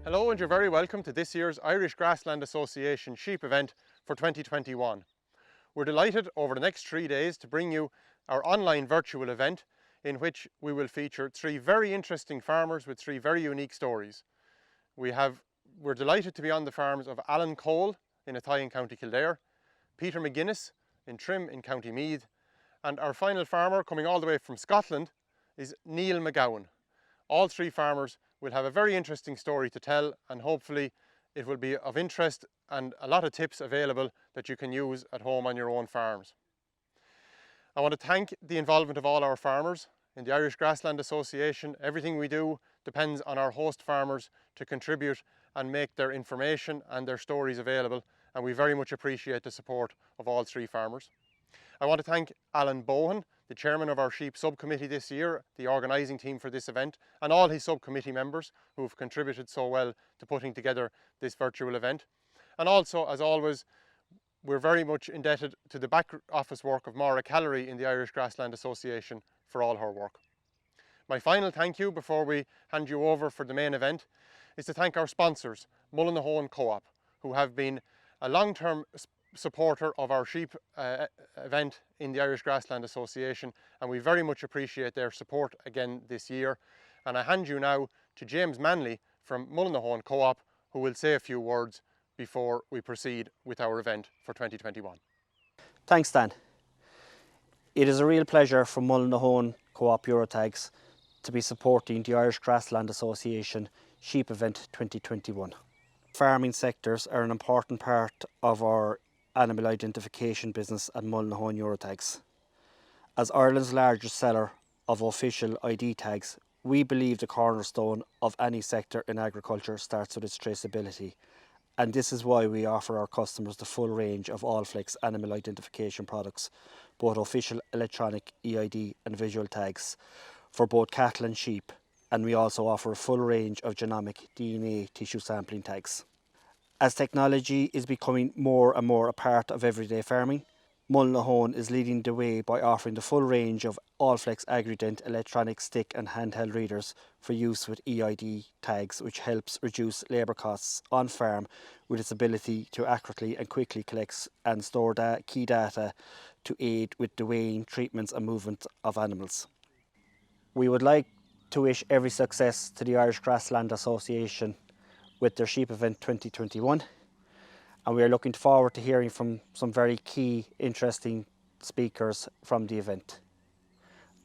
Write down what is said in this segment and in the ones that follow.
Hello, and you're very welcome to this year's Irish Grassland Association sheep event for 2021. We're delighted over the next 3 days to bring you our online virtual event in which we will feature 3 very interesting farmers with 3 very unique stories. We're delighted to be on the farms of Alan Cole in Athy in County Kildare, Peter McGuinness in Trim in County Meath, and our final farmer coming all the way from Scotland is Neil Mcgowan. All 3 farmers will have a very interesting story to tell, and hopefully it will be of interest and a lot of tips available that you can use at home on your own farms. I want to thank the involvement of all our farmers. In the Irish Grassland Association, everything we do depends on our host farmers to contribute and make their information and their stories available, and we very much appreciate the support of all 3 farmers. I want to thank Alan Bohan, the chairman of our sheep subcommittee this year, the organising team for this event, and all his subcommittee members who have contributed so well to putting together this virtual event. And also, as always, we're very much indebted to the back office work of Maura Callery in the Irish Grassland Association for all her work. My final thank you before we hand you over for the main event is to thank our sponsors, Mcgowan Co-op, who have been a long-term supporter of our sheep event in the Irish Grassland Association, and we very much appreciate their support again this year. And I hand you now to James Manley from Mcgowan Co-op, who will say a few words before we proceed with our event for 2021. Thanks, Dan. It is a real pleasure for Mcgowan Co-op Eurotags to be supporting the Irish Grassland Association Sheep Event 2021. Farming sectors are an important part of our animal identification business at Mcgowan Eurotags. As Ireland's largest seller of official ID tags, we believe the cornerstone of any sector in agriculture starts with its traceability, and this is why we offer our customers the full range of Allflex animal identification products, both official electronic EID and visual tags for both cattle and sheep, and we also offer a full range of genomic DNA tissue sampling tags. As technology is becoming more and more a part of everyday farming, Mcgowan is leading the way by offering the full range of Allflex AgriDent electronic stick and handheld readers for use with EID tags, which helps reduce labour costs on farm with its ability to accurately and quickly collect and store key data to aid with the weighing, treatments and movement of animals. We would like to wish every success to the Irish Grassland Association with their Sheep Event 2021, and we are looking forward to hearing from some very key, interesting speakers from the event.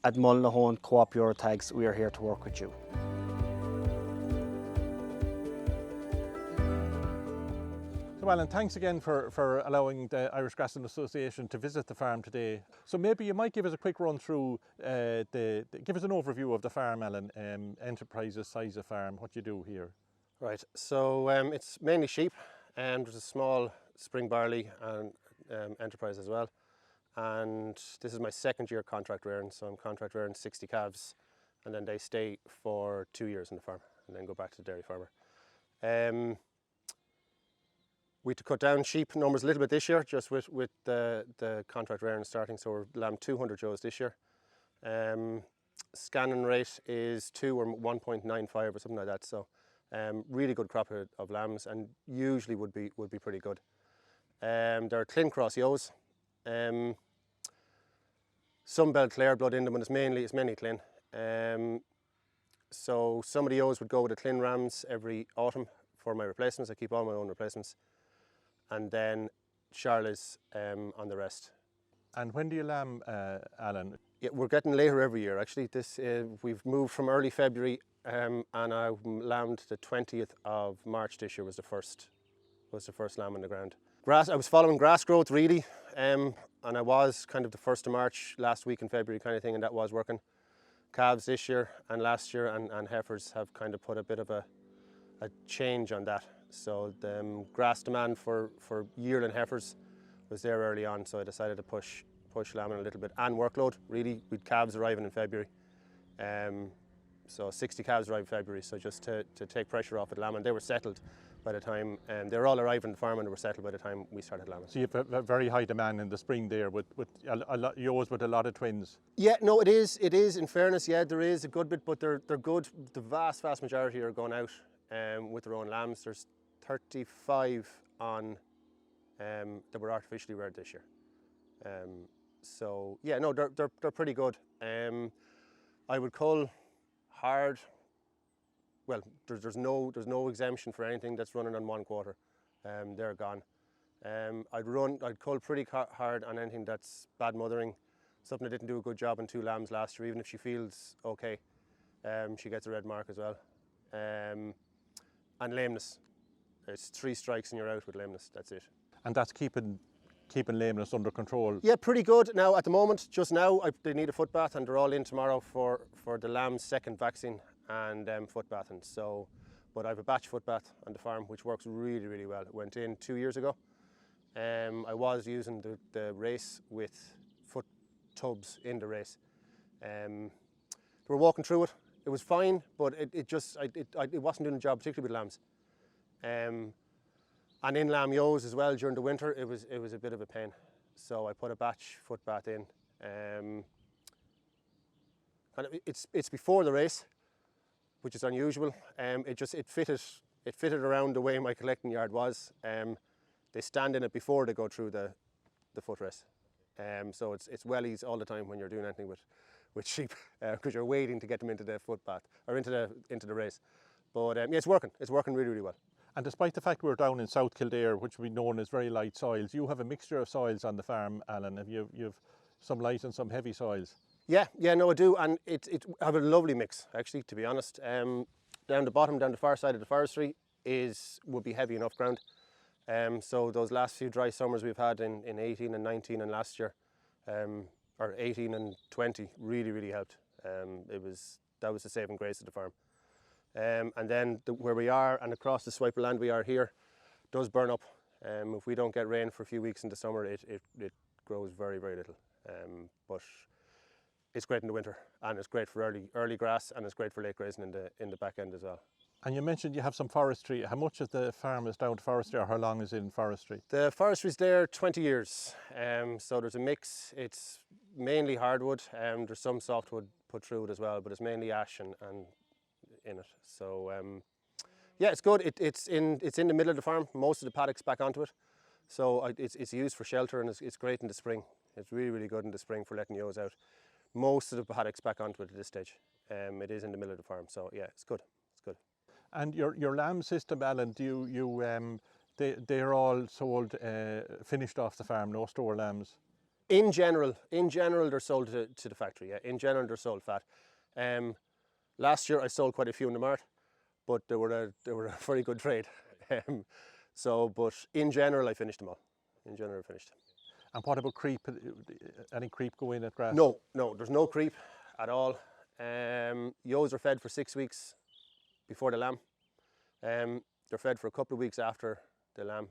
At Mcgowan Co-op Eurotags, we are here to work with you. So Alan, thanks again for allowing the Irish Grassland Association to visit the farm today. So maybe you might give us a quick run through, give us an overview of the farm, Alan, enterprises, size of farm, what you do here. Right, so it's mainly sheep, and there's a small spring barley and enterprise as well. And this is my 2nd year contract rearing, so I'm contract rearing 60 calves, and then they stay for 2 years in the farm and then go back to the dairy farmer. We had to cut down sheep numbers a little bit this year, just with the contract rearing starting, so we're lambing 200 ewes this year. Scanning rate is 2 or 1.95 or something like that, so really good crop of lambs, and usually would be pretty good. They're clean cross ewes. Some Belclare blood in them, and it's mainly clean. So some of the ewes would go with the clean rams every autumn for my replacements. I keep all my own replacements, and then Charlies on the rest. And when do you lamb, Alan? Yeah, we're getting later every year actually. We've moved from early February, and I lambed the 20th of March this year was the first lamb on the ground. I was following grass growth really, and I was kind of the 1st of March last week in February kind of thing, and that was working. Calves this year and last year and heifers have kind of put a bit of a change on that. So the grass demand for yearling heifers was there early on, so I decided to push lambing a little bit, and workload really, with calves arriving in February. So 60 calves arrived in February, so just to take pressure off at lambing. They were settled by the time, they were all arriving in the farm and they were settled by the time we started lambing. So you have a very high demand in the spring there with a lot ewes with a lot of twins. Yeah, no, it is in fairness, yeah, there is a good bit, but they're good. The vast majority are going out with their own lambs. There's 35 on that were artificially reared this year. So yeah, no, they're pretty good. I would cull hard. Well, there's no exemption for anything that's running on 1 quarter. They're gone. I'd cull pretty hard on anything that's bad mothering, something that didn't do a good job on 2 lambs last year. Even if she feels okay, she gets a red mark as well. And lameness. It's 3 strikes and you're out with lameness. That's it. And that's keeping lameness under control. Yeah, pretty good. Now at the moment, just now, they need a foot bath, and they're all in tomorrow for the lamb's 2nd vaccine and foot bathing. So, but I have a batch foot bath on the farm which works really, really well. It went in 2 years ago. I was using the race with foot tubs in the race. They were walking through it. It was fine, but it wasn't doing the job, particularly with lambs. And in lamb ewes as well during the winter, it was a bit of a pain. So I put a batch foot bath in. And it's before the race, which is unusual. It fitted around the way my collecting yard was. They stand in it before they go through the foot race. So it's wellies all the time when you're doing anything with sheep, because you're waiting to get them into the foot bath or into the race. But yeah, it's working really, really well. And despite the fact we're down in South Kildare, which we known as very light soils, you have a mixture of soils on the farm, Alan. You've some light and some heavy soils. Yeah, no, I do, and I have a lovely mix, actually, to be honest. Down the bottom, down the far side of the forestry would be heavy enough ground. So those last few dry summers we've had in 18 and 19 and last year, or 18 and 20, really, really helped. That was the saving grace of the farm. And then where we are and across the swipe of land we are here does burn up. If we don't get rain for a few weeks in the summer, it grows very, very little. But it's great in the winter, and it's great for early grass, and it's great for late grazing in the back end as well. And you mentioned you have some forestry. How much of the farm is down to forestry, or how long is in forestry? The forestry's there 20 years. So there's a mix. It's mainly hardwood. There's some softwood put through it as well, but it's mainly ash and in it. So yeah, it's good. It's in the middle of the farm. Most of the paddocks back onto it. So it's used for shelter, and it's great in the spring. It's really, really good in the spring for letting ewes out. Most of the paddocks back onto it at this stage. It is in the middle of the farm, so yeah, it's good. It's good. And your lamb system, Alan, they're all sold finished off the farm, no store lambs? In general, they're sold to the factory. Yeah, in general, they're sold fat. Last year, I sold quite a few in the mart, but they were a very good trade. But in general, I finished them all. In general, I finished. And what about creep? Any creep go in at grass? No, there's no creep at all. Ewes are fed for 6 weeks before the lamb. They're fed for a couple of weeks after the lamb.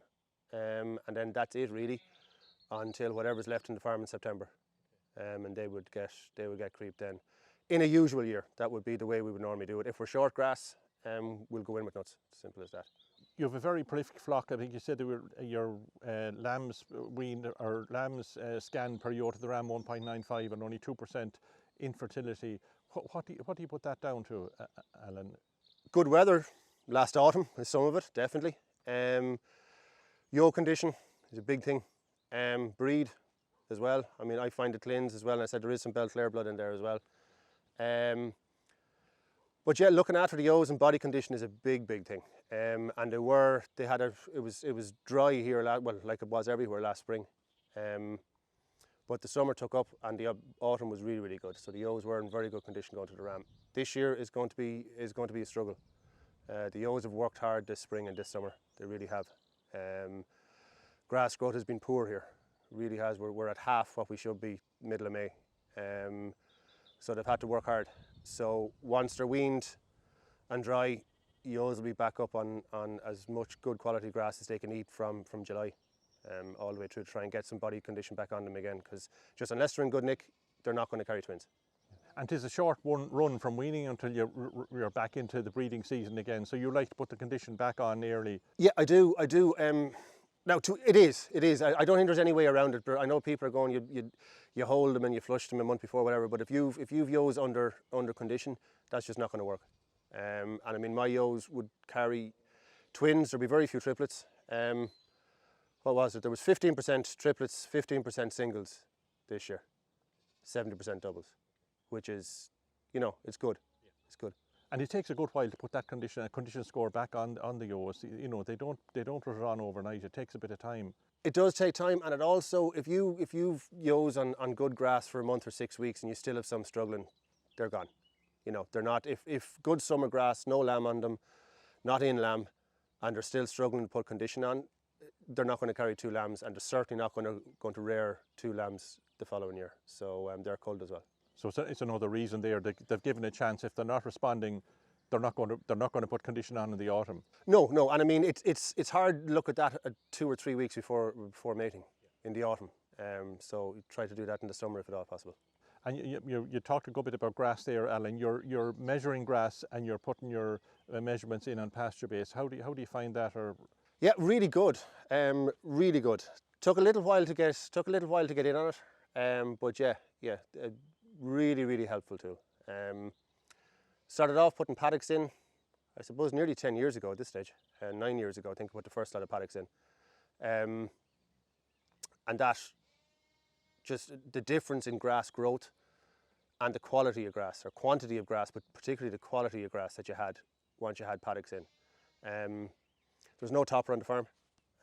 And then that's it really, until whatever's left in the farm in September. And they would get creep then. In a usual year, that would be the way we would normally do it. If we're short grass, we'll go in with nuts. Simple as that. You have a very prolific flock. I think you said your lambs weaned or lambs scanned per ewe to the ram 1.95 and only 2% infertility. What do you put that down to, Alan? Good weather last autumn is some of it, definitely. Ewe condition is a big thing. Breed as well. I mean, I find the clins as well, and I said there is some Belclare blood in there as well. But yeah, looking after the ewes and body condition is a big thing. And it was dry here, well, like it was everywhere last spring. But the summer took up, and the autumn was really, really good. So the ewes were in very good condition going to the ram. This year is going to be a struggle. The ewes have worked hard this spring and this summer. They really have. Grass growth has been poor here. It really has. We're at half what we should be middle of May. So they've had to work hard. So once they're weaned and dry, ewes will be back up on as much good quality grass as they can eat from July all the way through to try and get some body condition back on them again, because just unless they're in good nick, they're not going to carry twins. And it's a short run from weaning until you're back into the breeding season again. So you like to put the condition back on early? Yeah, I do. Now, it is. I don't think there's any way around it. But I know people are going, you hold them and you flush them a month before, whatever. But if you've ewes under condition, that's just not going to work. And I mean, my ewes would carry twins. There'd be very few triplets. What was it? There was 15% triplets, 15% singles this year, 70% doubles, which is, you know, it's good. It's good. And it takes a good while to put that condition score back on the ewes. You know, they don't put it on overnight. It takes a bit of time. It does take time, and it also, if you've ewes on good grass for a month or 6 weeks and you still have some struggling, they're gone. You know, they're not, if good summer grass, no lamb on them, not in lamb, and they're still struggling to put condition on, they're not going to carry 2 lambs, and they're certainly not going to rear 2 lambs the following year. So they're culled as well. So it's another reason there. They've given a chance. If they're not responding, they're not going to put condition on in the autumn. No, and I mean it's hard to look at that at 2 or 3 weeks before mating in the autumn. So you try to do that in the summer if at all possible. And you talked a good bit about grass there, Alan. You're measuring grass and you're putting your measurements in on pasture base. How do you find that? Or yeah, really good. Really good. Took a little while to get in on it. But yeah, really helpful tool. Started off putting paddocks in, I suppose nearly 10 years ago at this stage. 9 years ago, I think I put the first lot of paddocks in. And that, just the difference in grass growth and the quality of grass, or quantity of grass, but particularly the quality of grass that you had once you had paddocks in. There was no topper on the farm.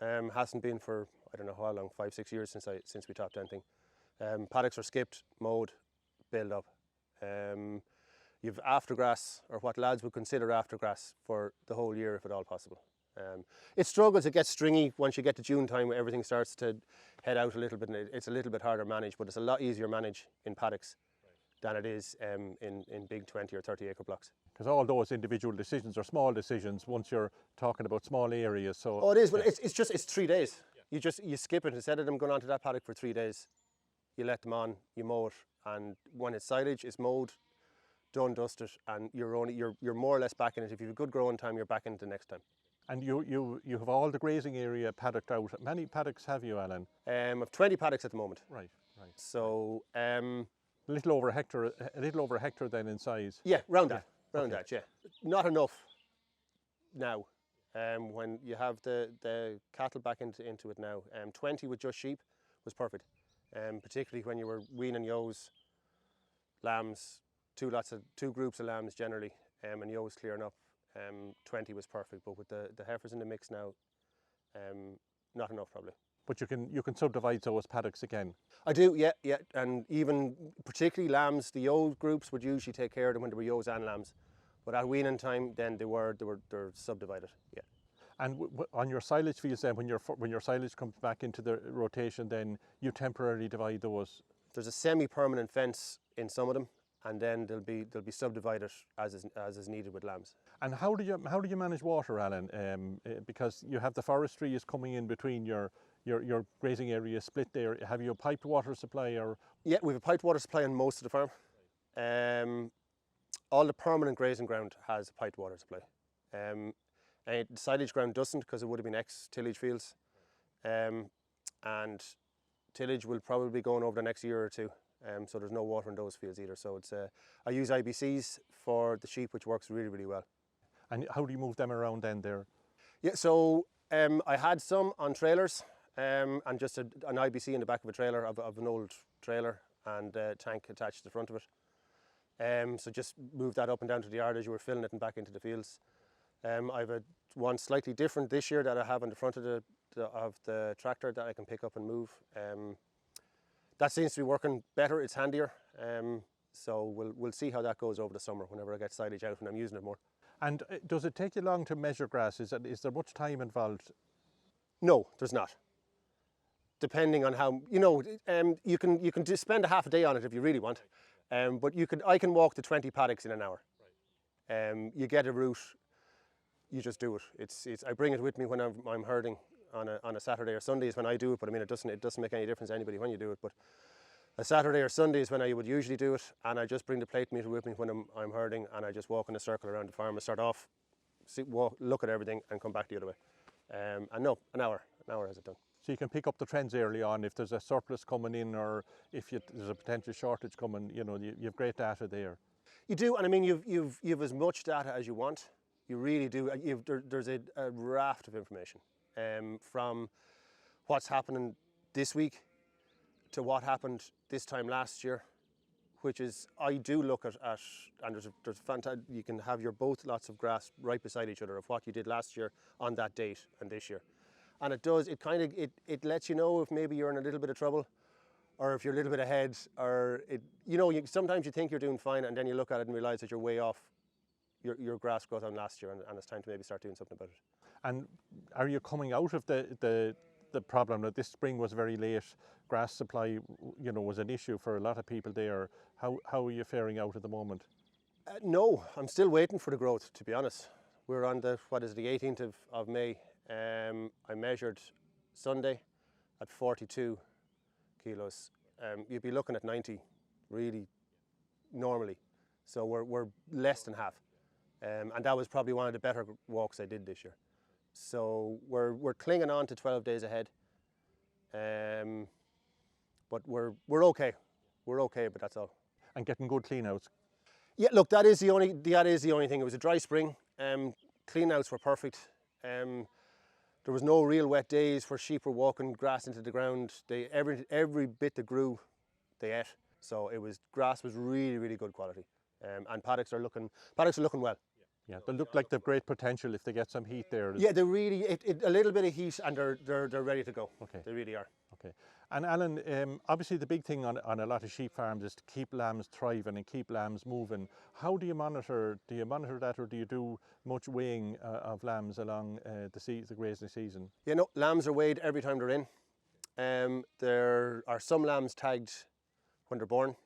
Hasn't been for, I don't know how long, 5-6 years since we topped anything. Paddocks are skipped, mowed, built up. You've aftergrass, or what lads would consider aftergrass, for the whole year if at all possible. It struggles, it gets stringy once you get to June time, where everything starts to head out a little bit, and it's a little bit harder to manage, but it's a lot easier to manage in paddocks than it is in big 20 or 30 acre blocks. Because all those individual decisions are small decisions once you're talking about small areas. So oh, it is, but it's 3 days. You skip it. Instead of them going onto that paddock for 3 days, you let them on, you mow it, and when it's silage, it's mowed, done, dusted, and you're more or less back in it. If you have a good growing time, you're back in it the next time. And you have all the grazing area paddocked out. How many paddocks have you, Alan? I've 20 paddocks at the moment. Right. So a little over a hectare then in size. Yeah, round that. Yeah. Not enough now. When you have the cattle back into it now, 20 with just sheep was perfect. Particularly when you were weaning ewes, lambs, two groups of lambs generally, and ewes clearing up. 20 was perfect, but with the heifers in the mix now, not enough probably. But you can subdivide those paddocks again. I do, yeah, and even particularly lambs, the ewe groups would usually take care of them when there were ewes and lambs, but at weaning time, then they're subdivided, yeah. And on your silage fields, then, when your silage comes back into the rotation, then you temporarily divide those. There's a semi-permanent fence in some of them, and then they'll be subdivided as is needed with lambs. And how do you manage water, Alan? Because you have the forestry is coming in between your grazing area split there. Have you a piped water supply, or? Yeah, we have a piped water supply on most of the farm. All the permanent grazing ground has a piped water supply. The silage ground doesn't, because it would have been ex-tillage fields. And tillage will probably be going over the next year or two. So there's no water in those fields either. So I use IBCs for the sheep, which works really well. And how do you move them around then there? Yeah, so I had some on trailers, and just an IBC in the back of a trailer, of an old trailer, and a tank attached to the front of it. So just move that up and down to the yard as you were filling it and back into the fields. I've one slightly different this year that I have on the front of the tractor that I can pick up and move. That seems to be working better. It's handier. So we'll see how that goes over the summer whenever I get silage out and I'm using it more. And does it take you long to measure grass? Is there much time involved? No, there's not. Depending on how, you can just spend a half a day on it if you really want. But I can walk the 20 paddocks in an hour. You get a route, you just do it. I bring it with me when I'm herding on a Saturday or Sunday is when I do it. But I mean, it doesn't make any difference to anybody when you do it. But a Saturday or Sunday is when I would usually do it, and I just bring the plate meter with me when I'm herding, and I just walk in a circle around the farm and start off, look at everything, and come back the other way. And no, an hour has it done. So you can pick up the trends early on if there's a surplus coming in, or if there's a potential shortage coming. You have great data there. You do, and I mean, you've as much data as you want. You really do. There's a raft of information from what's happening this week to what happened this time last year, which is, I do look at and there's fantastic, you can have your both lots of grass right beside each other of what you did last year on that date and this year. And it does, it kind of, it lets you know if maybe you're in a little bit of trouble, or if you're a little bit ahead, or sometimes you think you're doing fine and then you look at it and realize that you're way off your grass growth on last year, and it's time to maybe start doing something about it. And are you coming out of the problem that this spring was very late, grass supply, was an issue for a lot of people there? How are you faring out at the moment? No, I'm still waiting for the growth, to be honest. We're on the 18th of May. I measured Sunday at 42 kilos. You'd be looking at 90 really normally. So we're less than half. And that was probably one of the better walks I did this year. So we're clinging on to 12 days ahead. But we're okay. We're okay, but that's all. And getting good clean outs. Yeah, look, that is the only thing. It was a dry spring. Clean outs were perfect. There was no real wet days where sheep were walking grass into the ground. Every bit that grew, they ate. So grass was really, really good quality. And paddocks are looking well. Yeah, they look like they've great potential if they get some heat there. Yeah, they really, a little bit of heat and they're ready to go. Okay. They really are. Okay. And Alan, obviously the big thing on a lot of sheep farms is to keep lambs thriving and keep lambs moving. How do you monitor that, or do you do much weighing of lambs along the grazing season? Yeah, no, lambs are weighed every time they're in. There are some lambs tagged when they're born.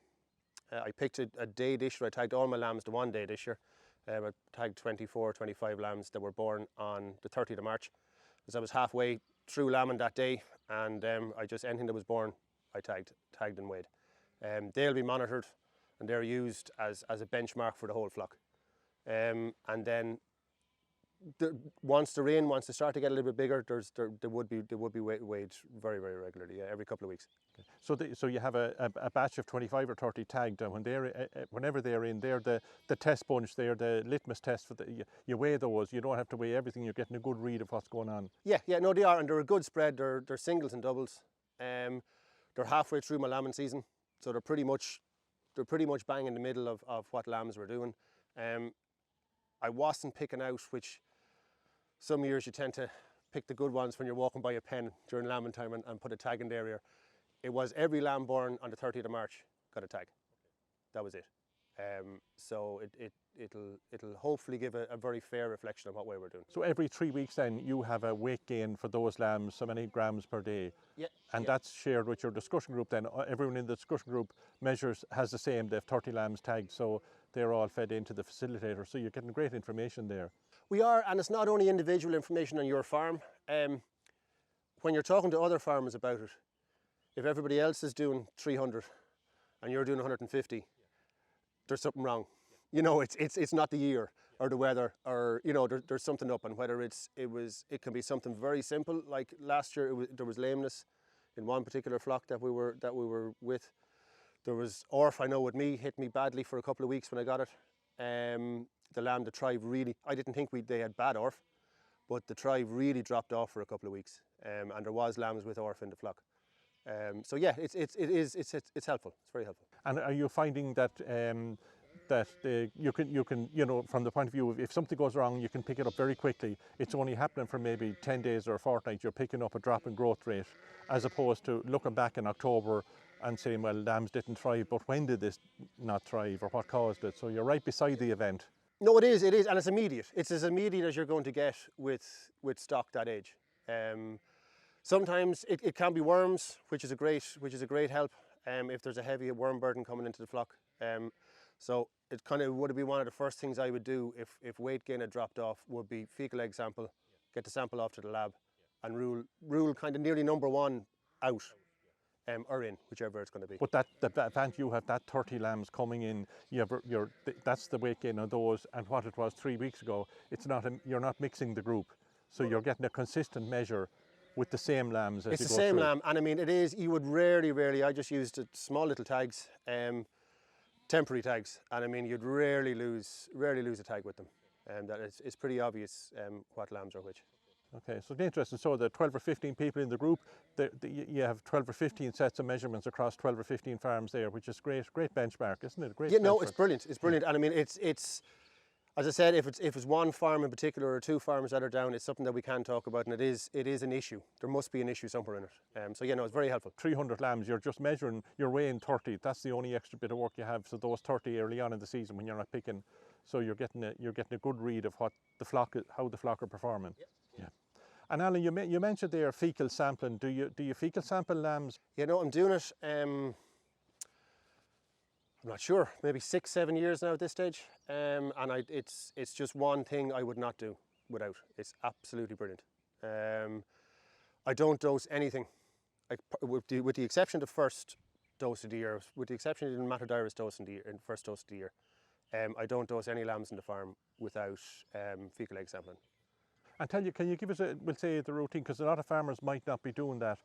I picked a day this year. I tagged all my lambs to one day this year. I tagged 24, 25 lambs that were born on the 30th of March. Because I was halfway through lambing that day, and anything that was born, I tagged and weighed. They'll be monitored, and they're used as a benchmark for the whole flock. And then once they're in, once they start to get a little bit bigger, they would be weighed very, very regularly, every couple of weeks. Okay. So you have a batch of 25 or 30 tagged, and whenever they're in, they're the test bunch, they're the litmus test for you weigh those. You don't have to weigh everything. You're getting a good read of what's going on. Yeah, no, they are, and they're a good spread. They're singles and doubles. They're halfway through my lambing season, so they're pretty much bang in the middle of what lambs we're doing. I wasn't picking out which. Some years you tend to pick the good ones when you're walking by a pen during lambing time and put a tag in there. It was every lamb born on the 30th of March got a tag. That was it. So it'll hopefully give a very fair reflection of what way we're doing. So every 3 weeks then you have a weight gain for those lambs, so many grams per day. Yeah. And that's shared with your discussion group then. Everyone in the discussion group has the same. They have 30 lambs tagged, so they're all fed into the facilitator. So you're getting great information there. We are, and it's not only individual information on your farm. When you're talking to other farmers about it, if everybody else is doing 300 and you're doing 150, there's something wrong. It's not the year or the weather, or there's something up. And whether it can be something very simple, like last year there was lameness in one particular flock that we were with. There was orf, I know with me, hit me badly for a couple of weeks when I got it. The lamb, the tribe really, I didn't think they had bad orf, but the tribe really dropped off for a couple of weeks, and there was lambs with orf in the flock. So yeah, it's helpful. It's very helpful. And are you finding that you can from the point of view of if something goes wrong, you can pick it up very quickly? It's only happening for maybe 10 days or a fortnight. You're picking up a drop in growth rate, as opposed to looking back in October and saying, well, lambs didn't thrive, but when did this not thrive, or what caused it? So you're right beside the event. No, it is, and it's immediate. It's as immediate as you're going to get with stock that age. Sometimes it can be worms, which is a great help if there's a heavy worm burden coming into the flock. So it kind of would be one of the first things I would do if weight gain had dropped off, would be fecal egg sample, get the sample off to the lab, and rule kind of nearly number one out. Or in, whichever it's going to be. But that event, you have that 30 lambs coming in. That's the weight gain on those, and what it was 3 weeks ago. It's not. You're not mixing the group, so you're getting a consistent measure with the same lambs as you go through. It's the same lamb, and I mean it is. You would rarely. I just used small little tags. temporary tags, and I mean you'd rarely lose a tag with them, and that it's pretty obvious what lambs are which. Okay, so it's interesting. So the 12 or 15 people in the group, you have 12 or 15 sets of measurements across 12 or 15 farms there, which is great benchmark, isn't it? Great. Yeah, benchmark. no, it's brilliant. It's brilliant, and I mean it's as I said, if it's one farm in particular or two farms that are down, it's something that we can talk about, and it is an issue. There must be an issue somewhere in it. So yeah, no, it's very helpful. 300 lambs, you're just measuring, you're weighing 30. That's the only extra bit of work you have. So those 30 early on in the season when you're not picking, so you're getting a good read of what the flock, how the flock are performing. Yep. Yeah. And Alan, you mentioned there fecal sampling. Do you fecal sample lambs? You know, I'm doing it. I'm not sure, maybe 6-7 years now at this stage, and it's just one thing I would not do without. It's absolutely brilliant. I don't dose anything, with the exception of the first dose of the year, with the exception of the Mcgowan dose in the first dose of the year. I don't dose any lambs in the farm without fecal egg sampling. And can you give us we'll say the routine, because a lot of farmers might not be doing that.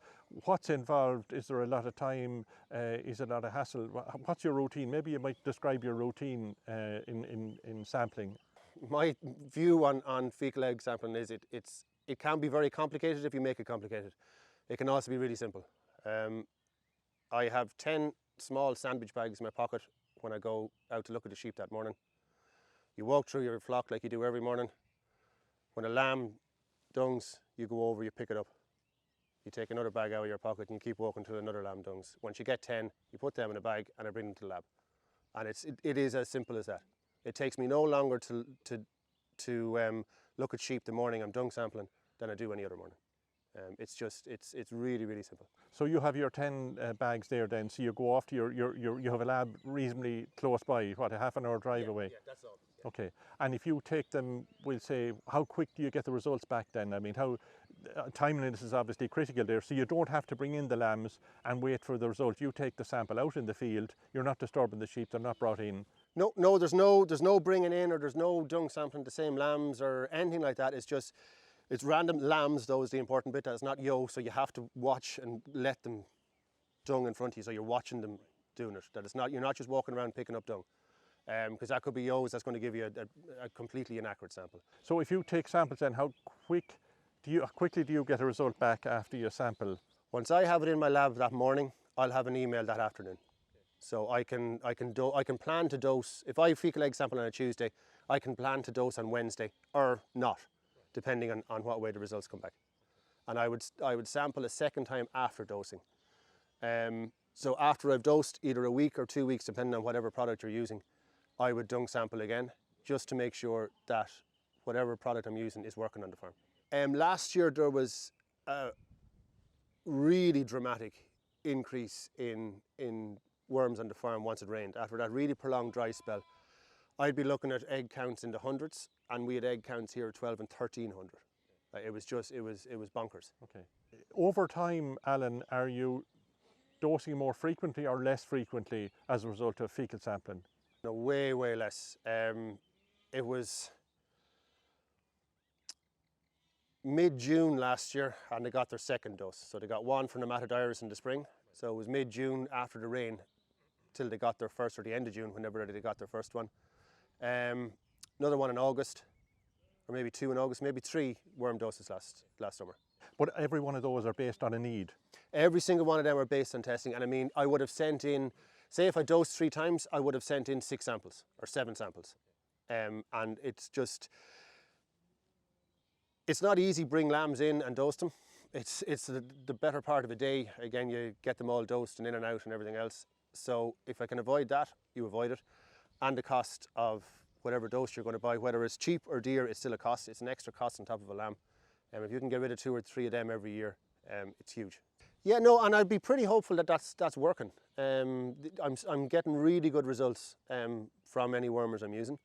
What's involved? Is there a lot of time? Is it a lot of hassle? What's your routine? Maybe you might describe your routine in sampling. My view on fecal egg sampling is it can be very complicated if you make it complicated. It can also be really simple. I have 10 small sandwich bags in my pocket when I go out to look at the sheep that morning. You walk through your flock like you do every morning. When a lamb dungs, you go over, you pick it up. You take another bag out of your pocket and you keep walking till another lamb dungs. Once you get 10, you put them in a bag and I bring them to the lab. And it is as simple as that. It takes me no longer to look at sheep the morning I'm dung sampling than I do any other morning. It's really, really simple. So you have your 10 bags there then, so you go off to you have a lab reasonably close by, what, a half an hour drive away? Yeah, that's all. Yeah. Okay, and if you take them, we'll say, how quick do you get the results back then? I mean, timeliness is obviously critical there, so you don't have to bring in the lambs and wait for the result. You take the sample out in the field, you're not disturbing the sheep, they're not brought in. No, there's no bringing in, or there's no dung sampling the same lambs or anything like that. It's random. Lambs, though, is the important bit. It's not yo, so you have to watch and let them dung in front of you, so you're watching them doing it. That it's not, you're not just walking around picking up dung, because that could be yos. That's going to give you a completely inaccurate sample. So if you take samples, then how quickly do you get a result back after you sample? Once I have it in my lab that morning, I'll have an email that afternoon. So I can plan to dose. If I fecal egg sample on a Tuesday, I can plan to dose on Wednesday or not, depending on what way the results come back. And I would sample a second time after dosing. So after I've dosed, either a week or 2 weeks, depending on whatever product you're using, I would dung sample again, just to make sure that whatever product I'm using is working on the farm. Last year there was a really dramatic increase in worms on the farm once it rained. After that really prolonged dry spell, I'd be looking at egg counts in the hundreds, and we had egg counts here of 12 and 1300. It was bonkers. Okay. Over time, Alan, are you dosing more frequently or less frequently as a result of fecal sampling? No, way less. It was mid-June last year, and they got their second dose. So they got one from the Mcgowan in the spring. So it was mid-June after the rain till they got their first, or the end of June, whenever they got their first one. Another one in August, or maybe 2 in August, maybe 3 worm doses last summer. But every one of those are based on a need? Every single one of them are based on testing. And I mean, I would have sent in, say if I dosed 3 times, I would have sent in 6 samples or 7 samples. And it's not easy bring lambs in and dose them. It's the better part of a day. Again, you get them all dosed and in and out and everything else. So if I can avoid that, you avoid it. And the cost of whatever dose you're going to buy, whether it's cheap or dear, it's still a cost. It's an extra cost on top of a lamb. If you can get rid of 2 or 3 of them every year, it's huge. Yeah, no, and I'd be pretty hopeful that that's working. I'm getting really good results from any wormers I'm using.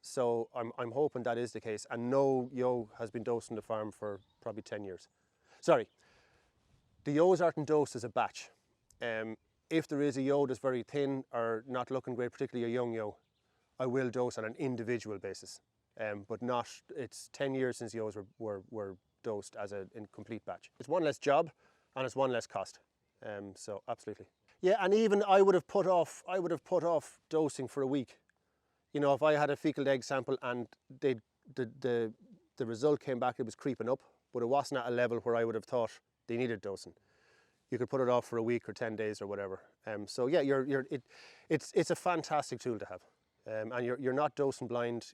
So I'm hoping that is the case. And no yo has been dosed on the farm for probably 10 years. Sorry, the yos aren't dosed as a batch. If there is a yo that's very thin or not looking great, particularly a young yo, I will dose on an individual basis. But not, it's 10 years since yos were dosed as a complete batch. It's one less job and it's one less cost. So absolutely. Yeah, and even I would have put off dosing for a week. You know, if I had a fecal egg sample and the result came back, it was creeping up, but it wasn't at a level where I would have thought they needed dosing. You could put it off for a week or 10 days or whatever. So yeah, it's a fantastic tool to have, and you're not dosing blind.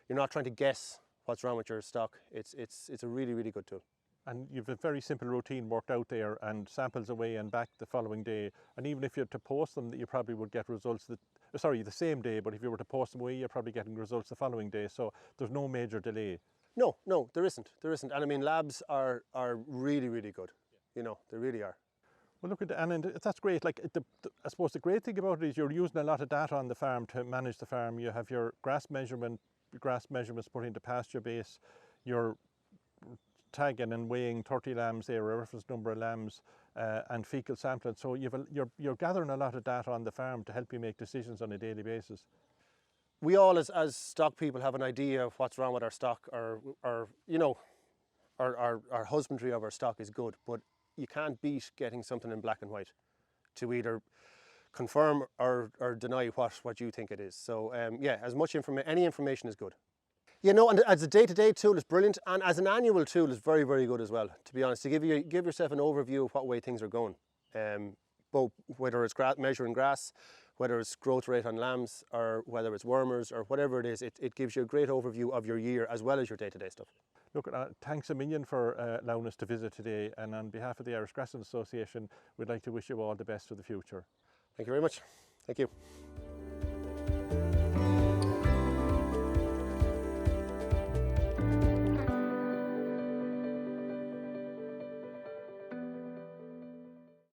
You're not trying to guess what's wrong with your stock. It's a really, really good tool. And you've a very simple routine worked out there, and samples away and back the following day. And even if you had to post them, that you probably would get results the same day, but if you were to post them away, you're probably getting results the following day. So there's no major delay. No, there isn't. And I mean, labs are really, really good. You know, they really are. Well, look at and that's great. Like I suppose the great thing about it is you're using a lot of data on the farm to manage the farm. You have your grass measurements put into pasture base. You're tagging and weighing 30 lambs there, a reference number of lambs, and fecal sampling. So you're gathering a lot of data on the farm to help you make decisions on a daily basis. We all, as stock people, have an idea of what's wrong with our stock, or you know, our husbandry of our stock is good, but you can't beat getting something in black and white to either confirm or deny what you think it is. So yeah, as much any information is good. You know, and as a day-to-day tool, it's brilliant, and as an annual tool, it's very, very good as well. To be honest, to give yourself an overview of what way things are going, both whether it's measuring grass, whether it's growth rate on lambs, or whether it's wormers, or whatever it is, it gives you a great overview of your year as well as your day-to-day stuff. Look, thanks a million for allowing us to visit today, and on behalf of the Irish Grassland Association, we'd like to wish you all the best for the future. Thank you very much. Thank you.